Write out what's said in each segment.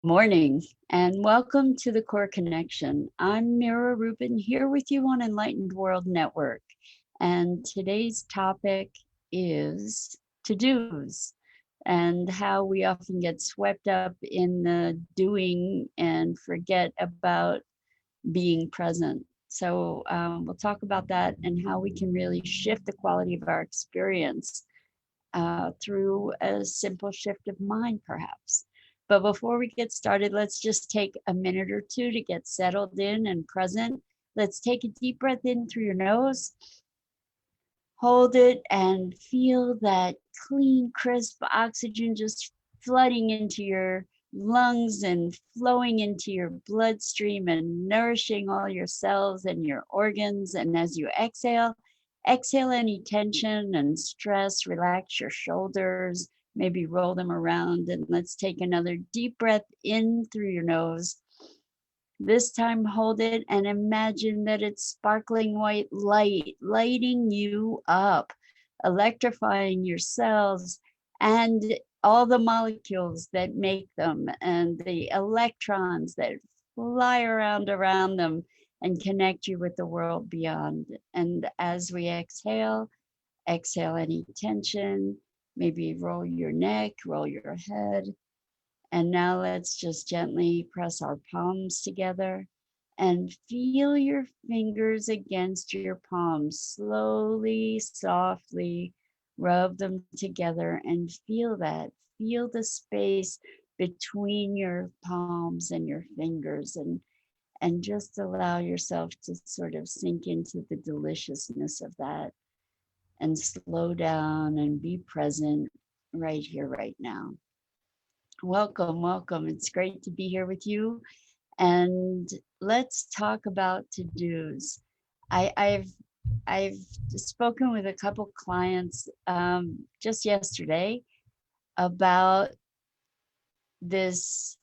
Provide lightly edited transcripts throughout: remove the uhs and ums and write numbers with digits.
Morning and welcome to the Core Connection. I'm Mira Rubin here with you on Enlightened World Network. And today's topic is to dos and how we often get swept up in the doing and forget about being present. So, we'll talk about that and how we can really shift the quality of our experience through a simple shift of mind, perhaps. But before we get started, let's just take a minute or two to get settled in and present. Let's take a deep breath in through your nose, hold it, and feel that clean, crisp oxygen just flooding into your lungs and flowing into your bloodstream and nourishing all your cells and your organs. And as you exhale, exhale any tension and stress, relax your shoulders, maybe roll them around. And let's take another deep breath in through your nose. This time, hold it and imagine that it's sparkling white light lighting you up, electrifying your cells and all the molecules that make them and the electrons that fly around them and connect you with the world beyond. And as we exhale, exhale any tension, maybe roll your neck, roll your head, and now let's just gently press our palms together and feel your fingers against your palms. Slowly, softly rub them together and feel that. Feel the space between your palms and your fingers, and just allow yourself to sort of sink into the deliciousness of that and slow down and be present right here, right now. Welcome, welcome. It's great to be here with you. And let's talk about to-dos. I've spoken with a couple clients just yesterday about this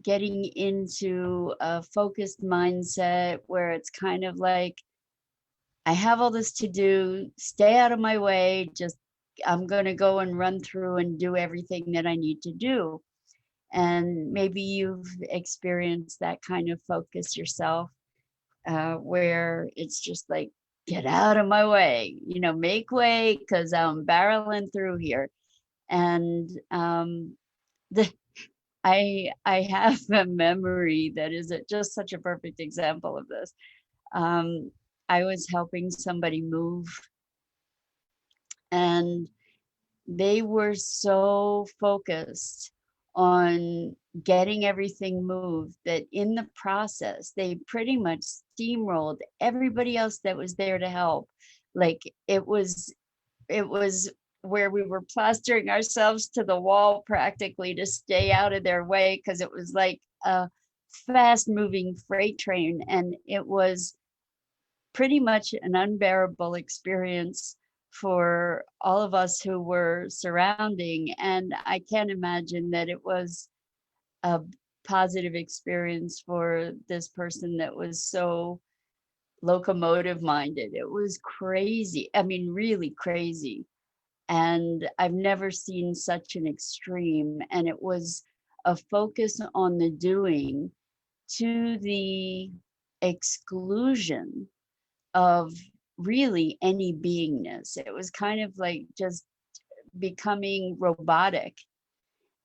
getting into a focused mindset where it's kind of like, I have all this to do, stay out of my way, just I'm going to go and run through and do everything that I need to do. And maybe you've experienced that kind of focus yourself, where it's just like, get out of my way, make way because I'm barreling through here. And the, I have a memory that is just such a perfect example of this. Um, I was helping somebody move, and they were so focused on getting everything moved that in the process they pretty much steamrolled everybody else that was there to help. Like it was where we were plastering ourselves to the wall practically to stay out of their way, because it was like a fast moving freight train, and it was pretty much an unbearable experience for all of us who were surrounding. And I can't imagine that it was a positive experience for this person that was so locomotive minded. It was crazy. I mean, really crazy. And I've never seen such an extreme. And it was a focus on the doing to the exclusion of really any beingness. It was kind of like just becoming robotic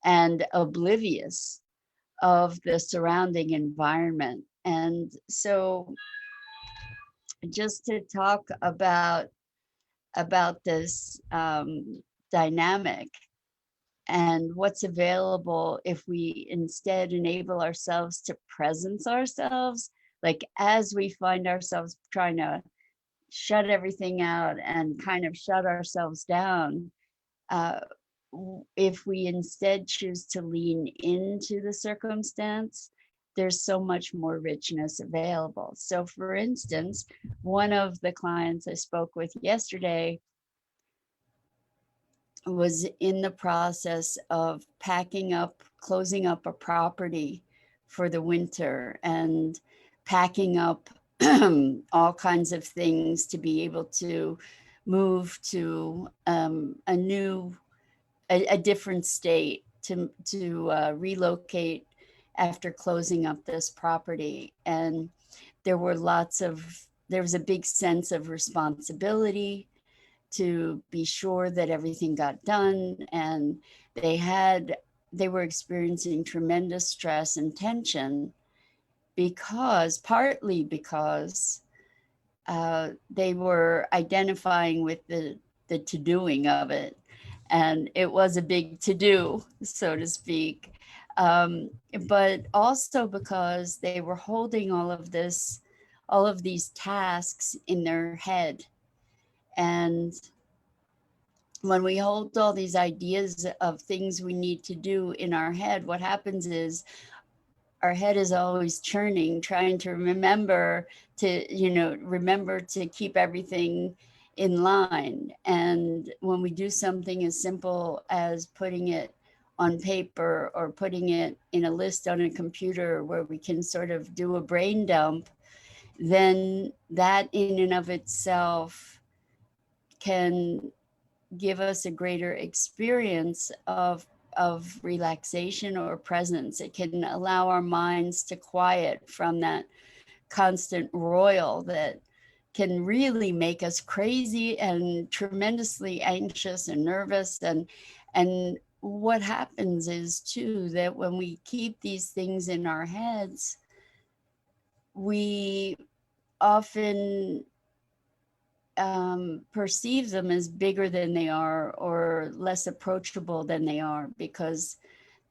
and oblivious of the surrounding environment. And so just to talk about this dynamic and what's available if we instead enable ourselves to presence ourselves, like as we find ourselves trying to shut everything out and kind of shut ourselves down, uh, if we instead choose to lean into the circumstance, there's so much more richness available. So, for instance, one of the clients I spoke with yesterday was in the process of packing up, closing up a property for the winter and packing up all kinds of things to be able to move to a different state, to relocate after closing up this property. And there was a big sense of responsibility to be sure that everything got done. And they were experiencing tremendous stress and tension partly because they were identifying with the to-doing of it. And it was a big to-do, so to speak. But also because they were holding all of these tasks in their head. And when we hold all these ideas of things we need to do in our head, what happens is our head is always churning, trying to remember to keep everything in line. And when we do something as simple as putting it on paper or putting it in a list on a computer where we can sort of do a brain dump, then that in and of itself can give us a greater experience of relaxation or presence. It can allow our minds to quiet from that constant roil that can really make us crazy and tremendously anxious and nervous. And what happens is too that when we keep these things in our heads, we often perceive them as bigger than they are or less approachable than they are, because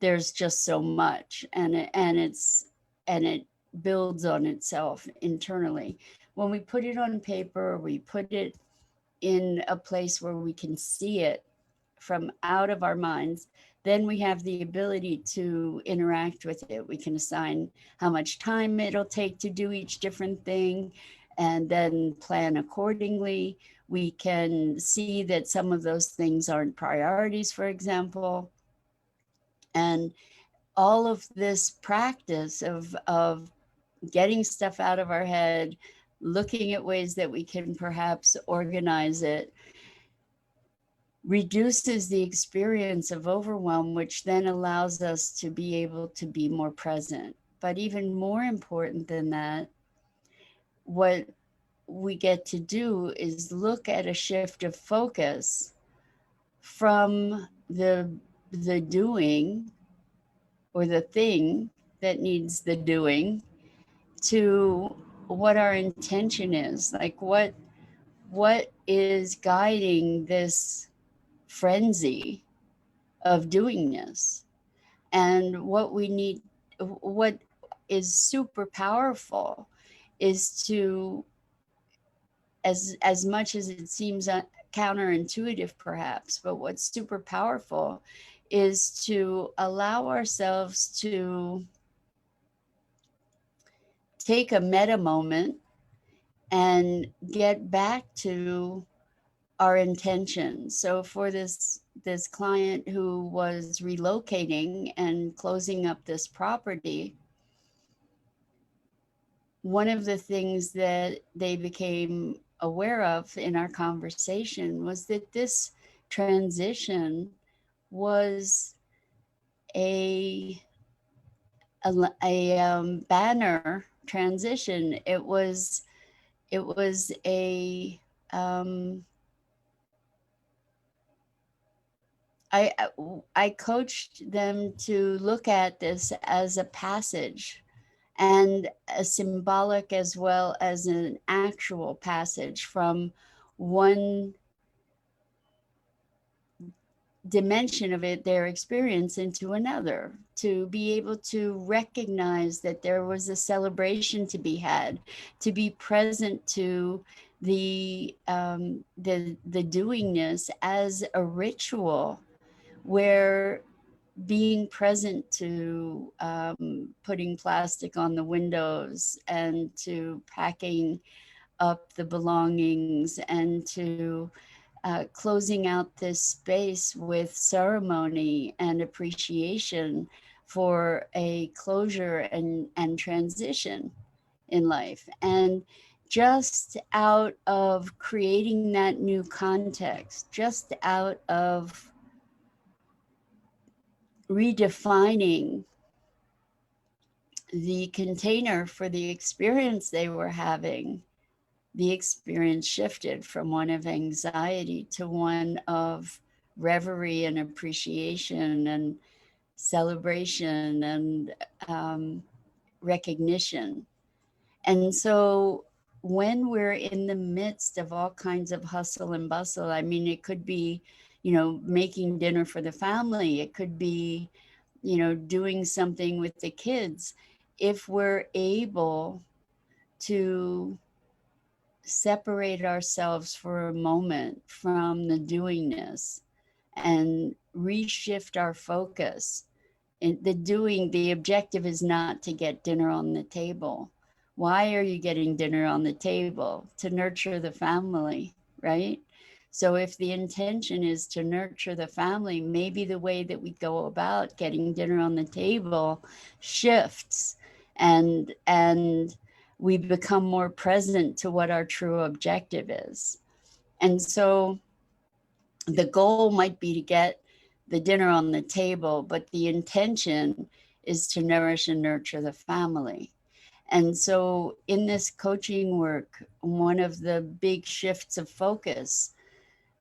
there's just so much, and it builds on itself internally. When we put it on paper, we put it in a place where we can see it from out of our minds, then we have the ability to interact with it. We can assign how much time it'll take to do each different thing and then plan accordingly. We can see that some of those things aren't priorities, for example. And all of this practice of getting stuff out of our head, looking at ways that we can perhaps organize it, reduces the experience of overwhelm, which then allows us to be able to be more present. But even more important than that, what we get to do is look at a shift of focus from the doing or the thing that needs the doing to what our intention is. Like what is guiding this frenzy of doing this? And what is super powerful is to, as much as it seems counterintuitive perhaps, but what's super powerful is to allow ourselves to take a meta moment and get back to our intention. So for this client who was relocating and closing up this property, one of the things that they became aware of in our conversation was that this transition was a banner transition. It was a I coached them to look at this as a passage, and a symbolic as well as an actual passage from one dimension of it, their experience, into another, to be able to recognize that there was a celebration to be had, to be present to the doingness as a ritual, where being present to putting plastic on the windows and to packing up the belongings and to closing out this space with ceremony and appreciation for a closure and transition in life. And just out of creating that new context, just out of redefining the container for the experience they were having, the experience shifted from one of anxiety to one of reverie and appreciation and celebration and recognition. And so when we're in the midst of all kinds of hustle and bustle, I mean, it could be, making dinner for the family, it could be, doing something with the kids. If we're able to separate ourselves for a moment from the doingness and reshift our focus. And the objective is not to get dinner on the table. Why are you getting dinner on the table? To nurture the family, right? So if the intention is to nurture the family, maybe the way that we go about getting dinner on the table shifts, and we become more present to what our true objective is. And so the goal might be to get the dinner on the table, but the intention is to nourish and nurture the family. And so in this coaching work, one of the big shifts of focus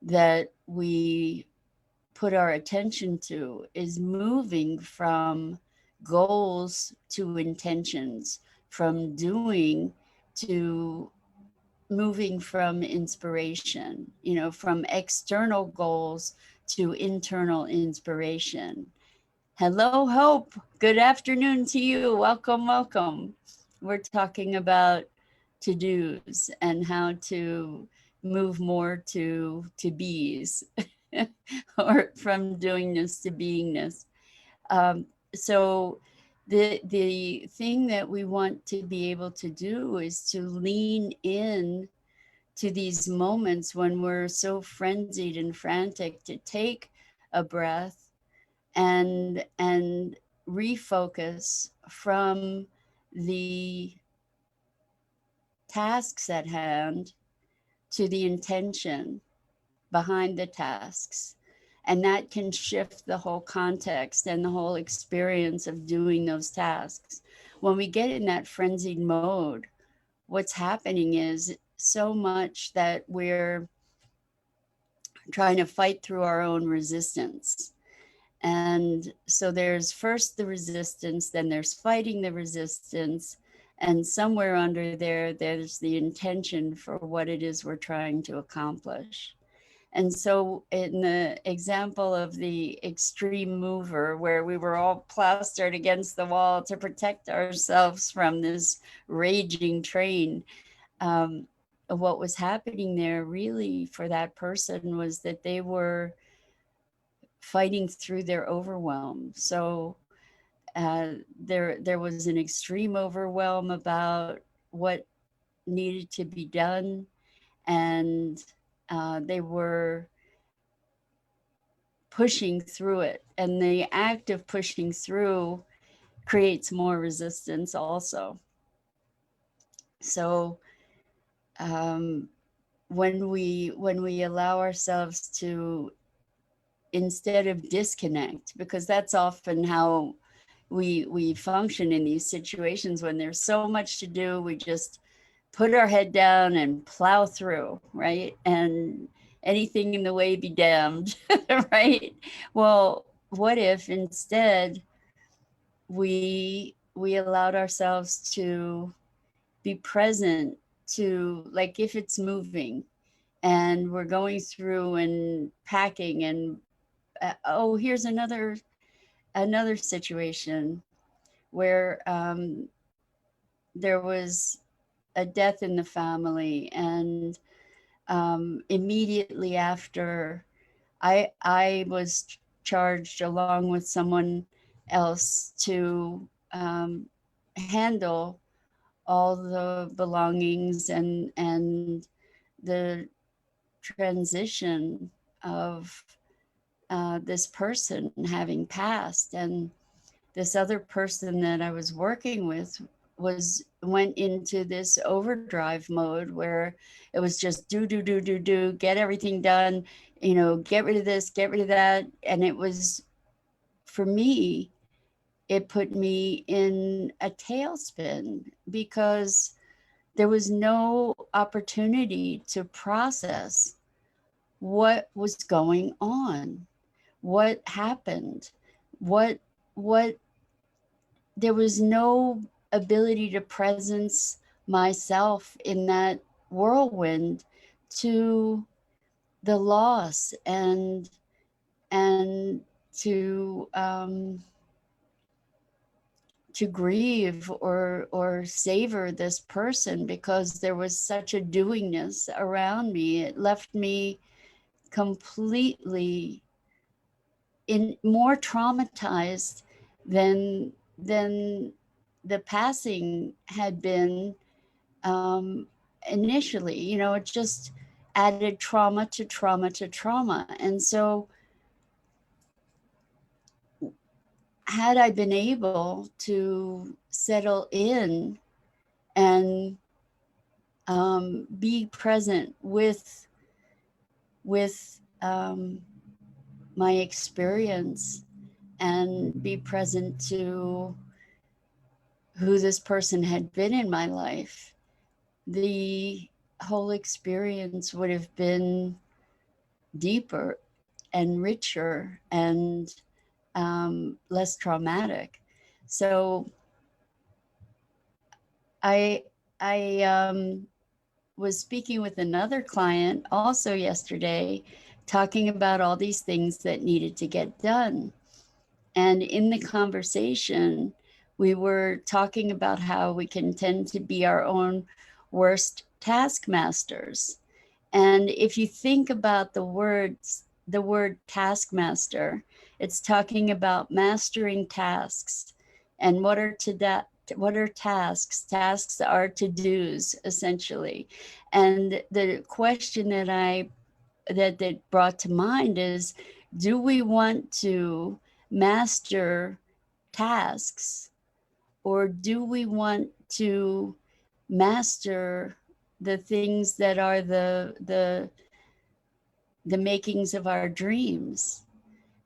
that we put our attention to is moving from goals to intentions, from doing to moving from inspiration, from external goals to internal inspiration. Hello, Hope. Good afternoon to you. Welcome, welcome. We're talking about to do's and how to move more to be's or from doingness to beingness. So the thing that we want to be able to do is to lean in to these moments when we're so frenzied and frantic, to take a breath and refocus from the tasks at hand to the intention behind the tasks. And that can shift the whole context and the whole experience of doing those tasks. When we get in that frenzied mode, what's happening is so much that we're trying to fight through our own resistance. And so there's first the resistance, then there's fighting the resistance, and somewhere under there, there's the intention for what it is we're trying to accomplish. And so in the example of the extreme mover, where we were all plastered against the wall to protect ourselves from this raging train, what was happening there really for that person was that they were fighting through their overwhelm. So there was an extreme overwhelm about what needed to be done, and they were pushing through it. And the act of pushing through creates more resistance also. So when we allow ourselves to, instead of disconnect, because that's often how we function in these situations, when there's so much to do, we just put our head down and plow through, right? And anything in the way be damned, right? Well, what if instead we allowed ourselves to be present to, like, if it's moving and we're going through and packing and oh, here's another situation where there was a death in the family, and immediately after, I was charged along with someone else to handle all the belongings and the transition of this person having passed. And this other person that I was working with went into this overdrive mode where it was just do, get everything done, get rid of this, get rid of that. And it was, for me, it put me in a tailspin because there was no opportunity to process what was going on, what happened, what what there was no ability to presence myself in that whirlwind to the loss and to grieve or savor this person because there was such a doingness around me. It left me completely in more traumatized than the passing had been initially. You know, it just added trauma to trauma to trauma. And so had I been able to settle in and be present with my experience and be present to who this person had been in my life, the whole experience would have been deeper and richer and less traumatic. So I I was speaking with another client also yesterday, talking about all these things that needed to get done. And in the conversation, we were talking about how we can tend to be our own worst taskmasters. And if you think about the word taskmaster, it's talking about mastering tasks. And what are tasks? Tasks are to-dos, essentially. And the question that brought to mind is, do we want to master tasks, or do we want to master the things that are the makings of our dreams?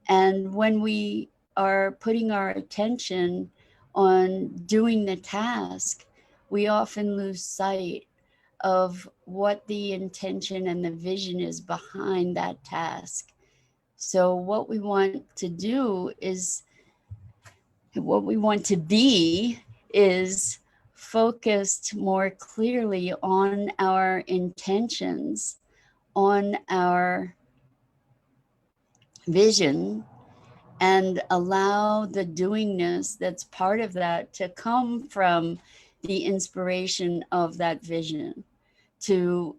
And when we are putting our attention on doing the task, we often lose sight of what the intention and the vision is behind that task. So what we want to do is, what we want to be is focused more clearly on our intentions, on our vision, and allow the doingness that's part of that to come from the inspiration of that vision.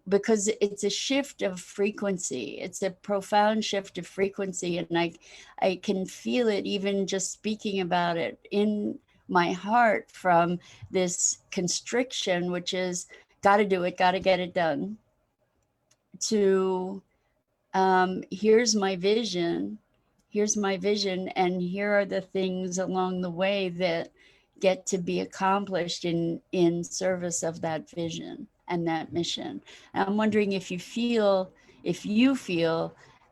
Because it's a shift of frequency, it's a profound shift of frequency, and I can feel it even just speaking about it in my heart, from this constriction, which is got to do it, got to get it done, to here's my vision, and here are the things along the way that get to be accomplished in service of that vision and that mission. And I'm wondering if you feel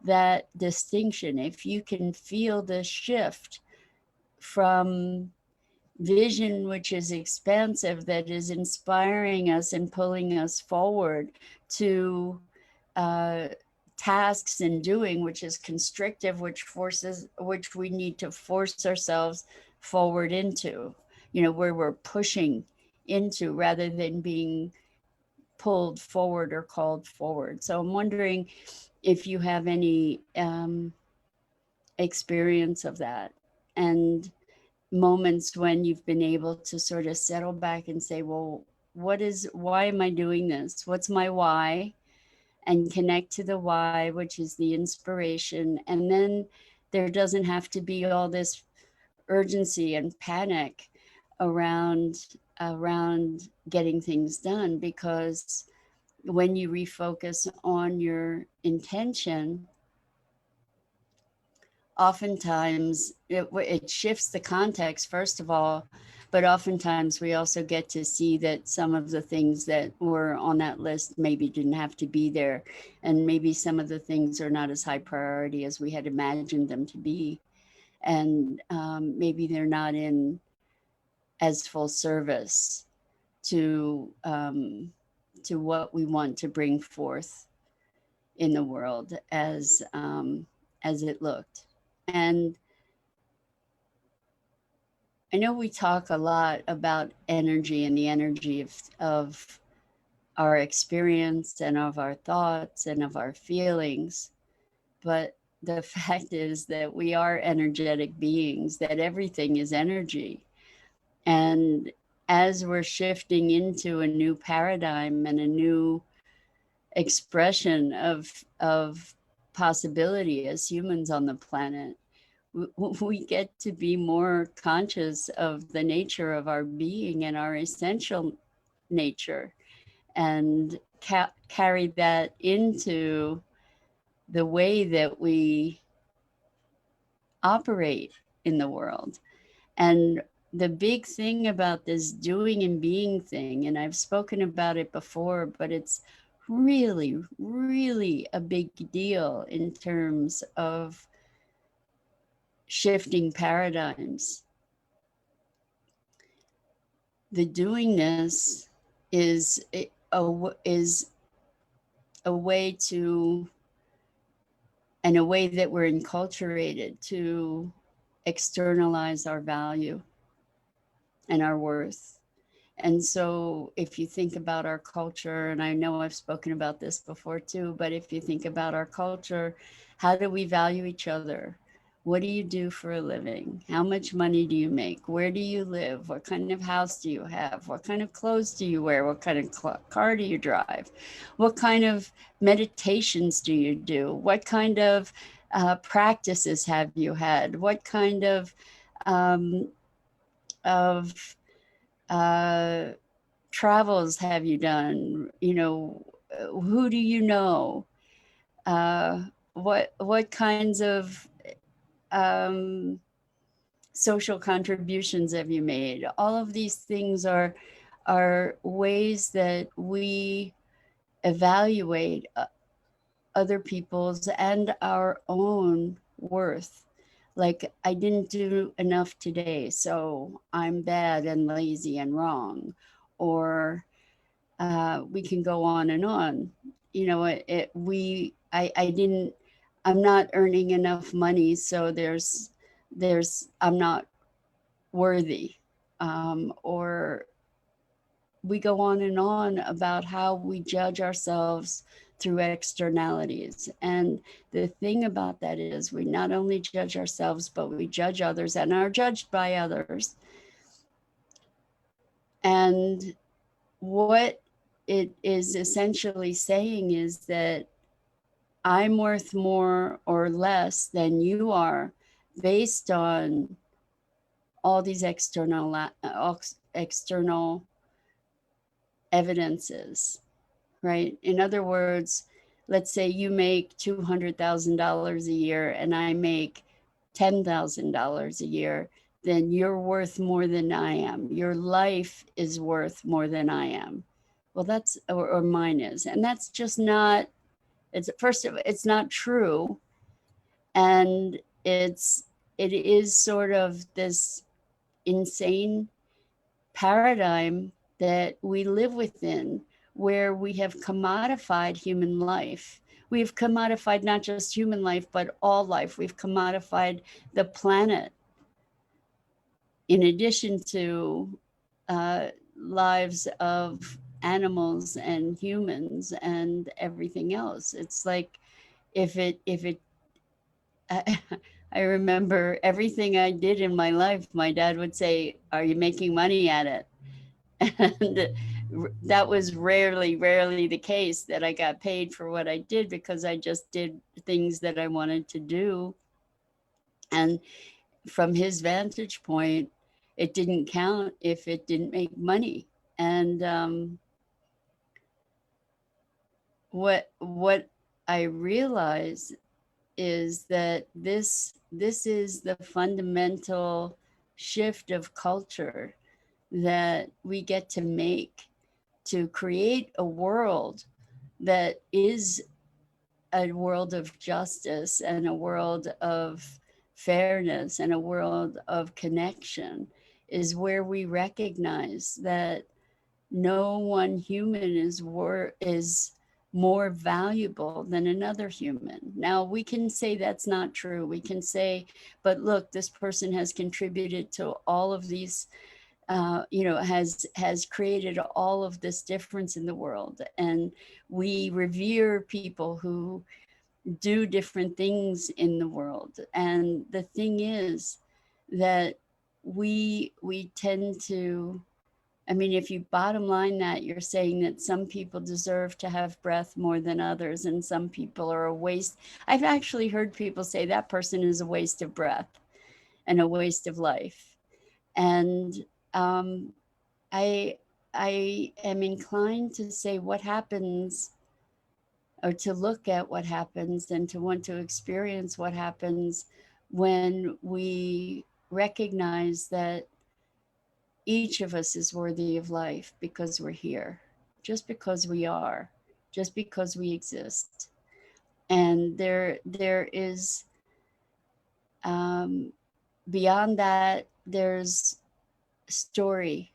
that distinction, if you can feel the shift from vision, which is expansive, that is inspiring us and pulling us forward, to uh, tasks and doing, which is constrictive, which we need to force ourselves forward into, you know, where we're pushing into rather than being pulled forward or called forward. So I'm wondering if you have any experience of that, and moments when you've been able to sort of settle back and say, well, why am I doing this? What's my why? And connect to the why, which is the inspiration. And then there doesn't have to be all this urgency and panic around getting things done, because when you refocus on your intention, oftentimes it shifts the context, first of all, but oftentimes we also get to see that some of the things that were on that list maybe didn't have to be there, and maybe some of the things are not as high priority as we had imagined them to be. and maybe they're not in as full service to what we want to bring forth in the world as it looked. And I know we talk a lot about energy and the energy of our experience and of our thoughts and of our feelings. But the fact is that we are energetic beings, that everything is energy. And as we're shifting into a new paradigm and a new expression of possibility as humans on the planet, we get to be more conscious of the nature of our being and our essential nature, and carry that into the way that we operate in the world. And the big thing about this doing and being thing, and I've spoken about it before, but it's really, really a big deal in terms of shifting paradigms. The doingness is is a way to, and a way that we're enculturated to externalize our value and our worth. And so if you think about our culture, and I know I've spoken about this before too, but if you think about our culture, how do we value each other? What do you do for a living? How much money do you make? Where do you live? What kind of house do you have? What kind of clothes do you wear? What kind of car do you drive? What kind of meditations do you do? What kind of practices have you had? What kind um, of uh, travels have you done? You know, who do you know? What kinds of um, social contributions have you made? All of these things are ways that we evaluate other people's and our own worth. Like, I didn't do enough today, so I'm bad and lazy and wrong. Or we can go on and on. You know, I didn't, I'm not earning enough money, so I'm not worthy. Or we go on and on about how we judge ourselves through externalities. And the thing about that is, we not only judge ourselves, but we judge others and are judged by others. And what it is essentially saying is that I'm worth more or less than you are based on all these external evidences, right? In other words, let's say you make $200,000 a year and I make $10,000 a year, then you're worth more than I am. Your life is worth more than I am. Well, that's, or mine is. And that's just not, it's first of all, it's not true. And it is sort of this insane paradigm that we live within, where we have commodified human life. We've commodified not just human life, but all life. We've commodified the planet, in addition to lives of animals and humans and everything else. It's like, if it I remember everything I did in my life, my dad would say, "Are you making money at it?" And that was rarely the case, that I got paid for what I did, because I just did things that I wanted to do. And from his vantage point, it didn't count if it didn't make money. And what I realized is that this is the fundamental shift of culture that we get to make, to create a world that is a world of justice and a world of fairness and a world of connection is where we recognize that no one human is more valuable than another human. Now we can say that's not true. We can say, but look, this person has contributed to all of these, has created all of this difference in the world, and we revere people who do different things in the world. And the thing is that we tend to, I mean, if you bottom line that, you're saying that some people deserve to have breath more than others, and some people are a waste. I've actually heard people say that person is a waste of breath and a waste of life. And um, I I am inclined to say what happens, or to look at what happens and to want to experience what happens when we recognize that each of us is worthy of life because we're here, just because we are, just because we exist. And there is, um, beyond that, there's story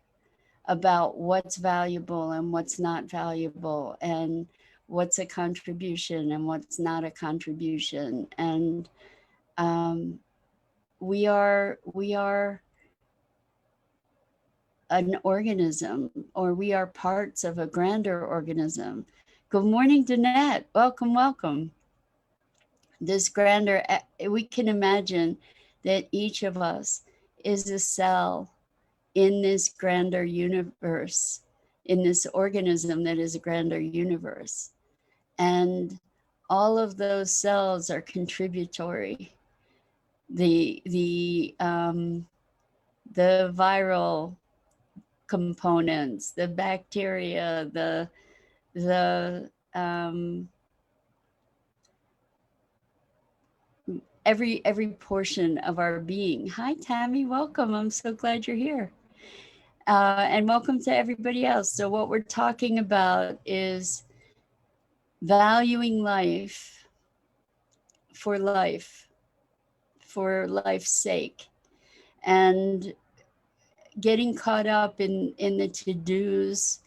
about what's valuable and what's not valuable, and what's a contribution and what's not a contribution. And um, we are an organism, or we are parts of a grander organism. Good morning, Danette. Welcome, welcome. This grander, we can imagine that each of us is a cell in this grander universe, in this organism that is a grander universe. And all of those cells are contributory. The viral components, the bacteria, the every portion of our being. Hi, Tammy. Welcome. I'm so glad you're here. And welcome to everybody else. So what we're talking about is valuing life, for life's sake, and getting caught up in the to-dos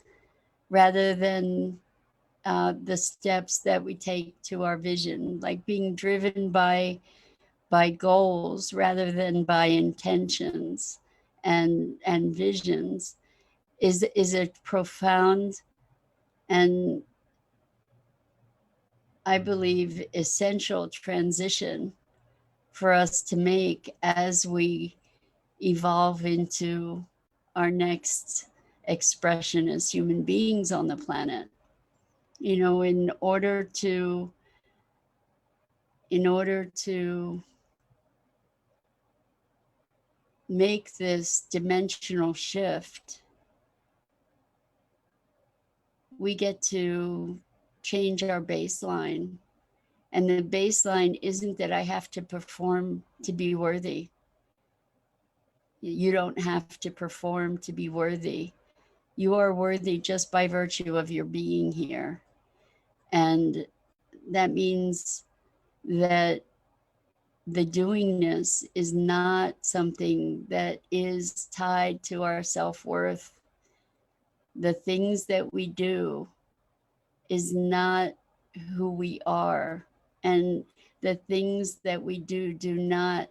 rather than the steps that we take to our vision, like being driven by goals rather than by intentions and visions, is a profound and, I believe, essential transition for us to make as we evolve into our next expression as human beings on the planet. You know, in order to make this dimensional shift, we get to change our baseline. And the baseline isn't that I have to perform to be worthy. You don't have to perform to be worthy. You are worthy just by virtue of your being here. And that means that the doingness is not something that is tied to our self-worth. The things that we do is not who we are. And the things that we do not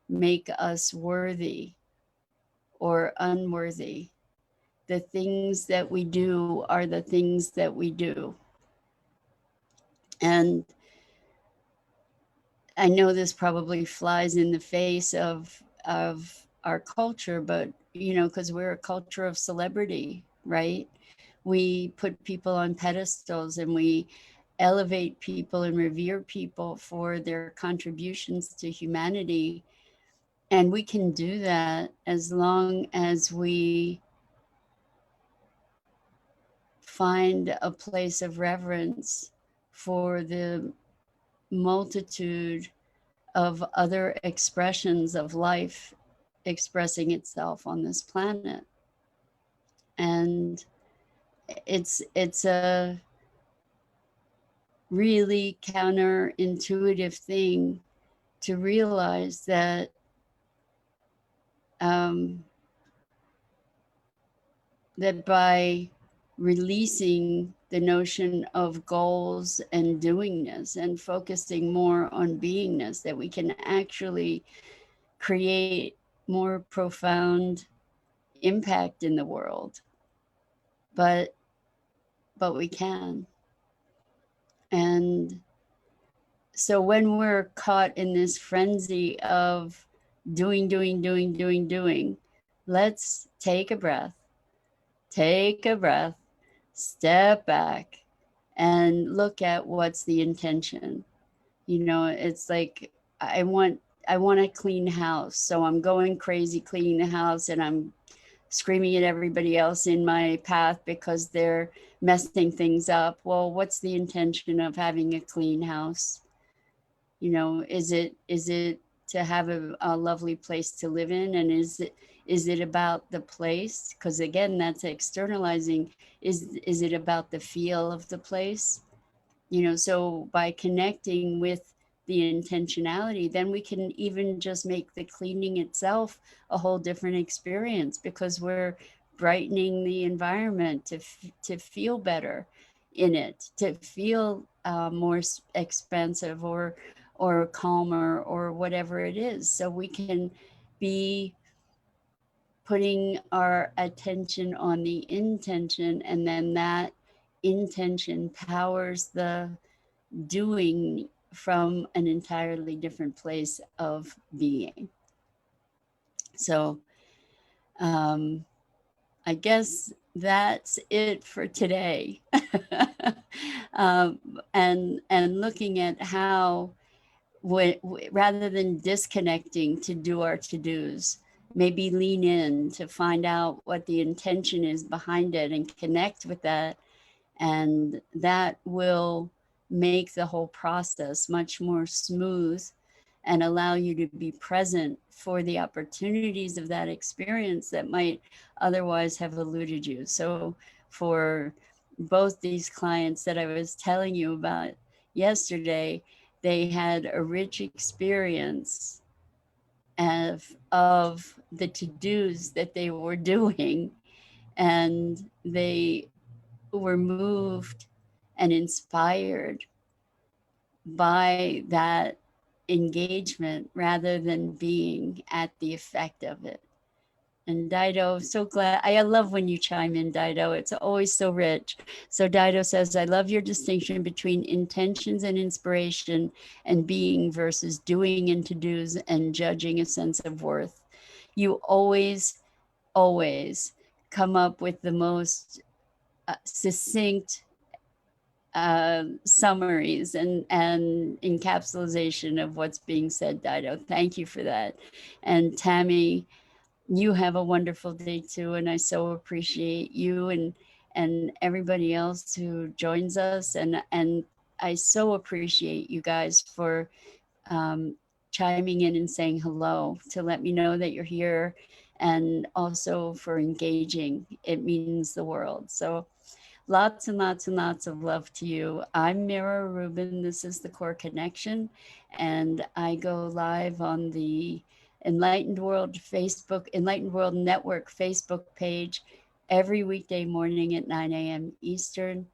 make us worthy or unworthy. The things that we do are the things that we do. And I know this probably flies in the face of our culture, but you know, because we're a culture of celebrity, right? We put people on pedestals and we elevate people and revere people for their contributions to humanity. And we can do that as long as we find a place of reverence for the multitude of other expressions of life expressing itself on this planet. And it's a really counterintuitive thing to realize that um, that by releasing the notion of goals and doingness and focusing more on beingness, that we can actually create more profound impact in the world. But we can. And so when we're caught in this frenzy of doing, let's take a breath, step back, and look at what's the intention. You know, it's like I want I want a clean house, so I'm going crazy cleaning the house, and I'm screaming at everybody else in my path because they're messing things up. Well, what's the intention of having a clean house? You know, is it to have a lovely place to live in, and is it about the place? Because again, that's externalizing. Is it about the feel of the place? You know, so by connecting with the intentionality, then we can even just make the cleaning itself a whole different experience, because we're brightening the environment to feel better in it, to feel more expansive or calmer or whatever it is. So we can be putting our attention on the intention, and then that intention powers the doing from an entirely different place of being. So I guess that's it for today. And looking at how rather than disconnecting to do our to-dos, maybe lean in to find out what the intention is behind it and connect with that, and that will make the whole process much more smooth and allow you to be present for the opportunities of that experience that might otherwise have eluded you. So for both these clients that I was telling you about yesterday, they had a rich experience of the to-dos that they were doing, and they were moved and inspired by that engagement rather than being at the effect of it. And Dido, so glad. I love when you chime in, Dido. It's always so rich. So Dido says, I love your distinction between intentions and inspiration and being versus doing and to-dos and judging a sense of worth. You always come up with the most succinct summaries and encapsulation of what's being said, Dido. Thank you for that. And Tammy, you have a wonderful day too, and I so appreciate you and everybody else who joins us, and I so appreciate you guys for chiming in and saying hello to let me know that you're here, and also for engaging. It means the world. So lots and lots and lots of love to you. I'm Mira Rubin. This is the Core Connection, and I go live on the Enlightened World Network Facebook page every weekday morning at 9 a.m. Eastern.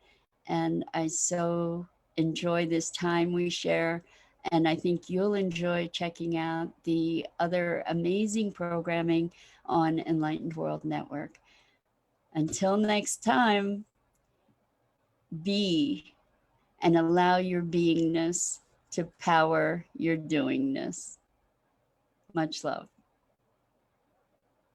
And I so enjoy this time we share. And I think you'll enjoy checking out the other amazing programming on Enlightened World Network. Until next time, be and allow your beingness to power your doingness. Much love.